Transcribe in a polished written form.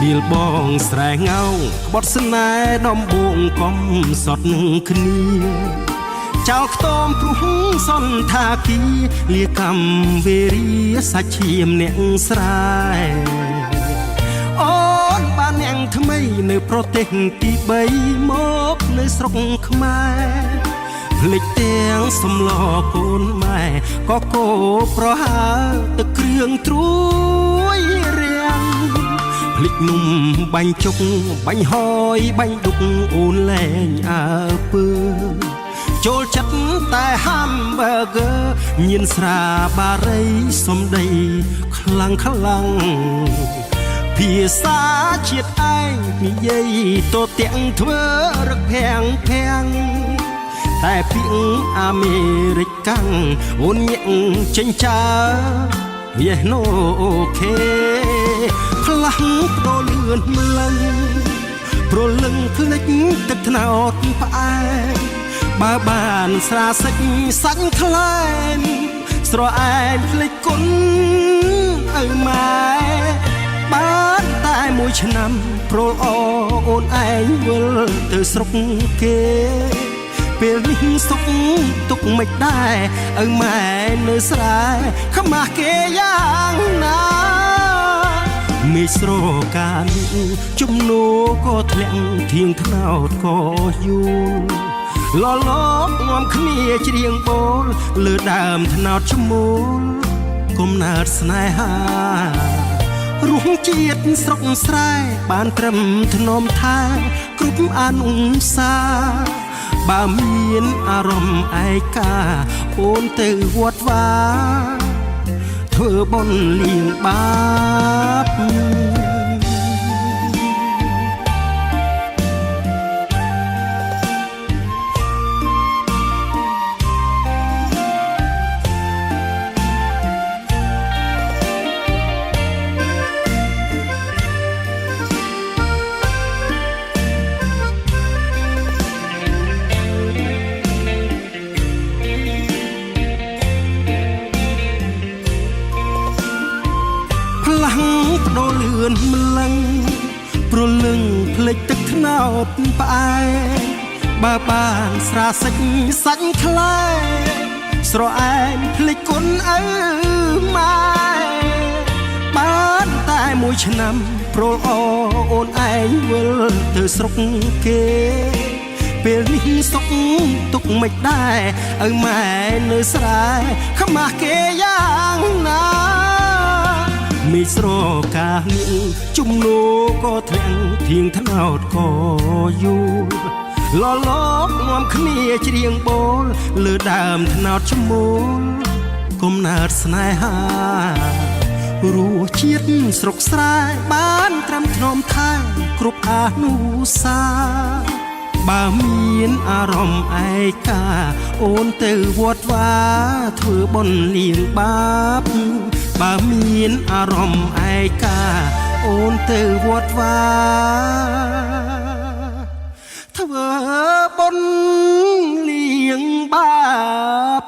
ឌីលបងស្រែងៅក្បត់ស្នេហ៍ដំបងកំសត់នឹងគ្នាចោលខ្ទមព្រោះសន្តាគាលាកម្មវេរីសាច់ឈាមអ្នកស្រែអូនបាននាងថ្មីនៅប្រទេសទី3មកនៅស្រុកខ្មែរភ្លេចទាំងសំឡកូនម៉ែក៏គោប្រហើទឹកគ្រឿងត្រួយរាំងភ្លេចនំបាញ់ជុកបាញ់ហយបាញ់ដុកអូនលែងអើពើចូលចិត្តតែ hamburger ញៀនស្រាបារីសំដីខ្លាំងខ្លាំងភាសាជាតិឯងនិយាយតទាំងធ្វើរឹកភាំងភាំងតែពីអាមេរិកកាំងអូនញាក់ចិញ្ចាYes no okay ផ្លាំងប្ដូរលឿនម្លឹងប្រលឹងភ្លេចទឹកថ្នោតផ្អែមបើបានស្រាសិចសាច់ខ្លែងស្រអែមភ្លេចគុណឪម៉ែបានតែមួយឆ្នាំប្រលអូនឯងវិលទៅស្រុកគេពេលនេះសុខទុកមិនដែរឪម៉ែនៅស្រែខ្មាស់គេយ៉ាងណាមេស្រកាលជំនួក៏ធ្លាក់ធៀងថ្នោតក៏យូរលលកងំគ្នាច្រៀងបូលលើដើមថ្នោតឈ្មោលគុំណើតស្នេហារុងជាតិស្រុកស្រែបានត្រឹមធ្នមថាគ្រប់អនុសាបើមានអារម្មណ៍ឯកាអូនទៅវត្តវាធ្វើបុណ្យលៀងបាបប្ដូរលឿនម្លឹងប្រលឹងភ្លេចទឹកថ្នោតផ្អែមបើបានស្រាសិចសាច់ខ្លែស្រអែមភ្លេចគុណឪម៉ែបានតែមួយឆ្នាំប្រលអូនឯងវិលទៅស្រុកគេពេលនេះសុខទុកមិនដែរឪម៉ែនៅស្រែខ្មាស់គេយ៉ាងណាមេស្រកានេះជំនួក៏ធ្លាក់ធៀងថ្នោតក៏យូរលលកងំគ្នាច្រៀងបូលលើដើមថ្នោតឈ្មោលគុំណើតស្នេហារសជាតិស្រុកស្រែបានត្រឹមធ្នមថាគ្រប់អនុសាបើមានអារម្មណ៍ឯកាអូនទៅវត្តវាធ្វើបុណ្យលៀងបាបបើមានអារម្មណ៍ឯកាអូនទៅវត្តវាធ្វើបុណ្យលៀងបាប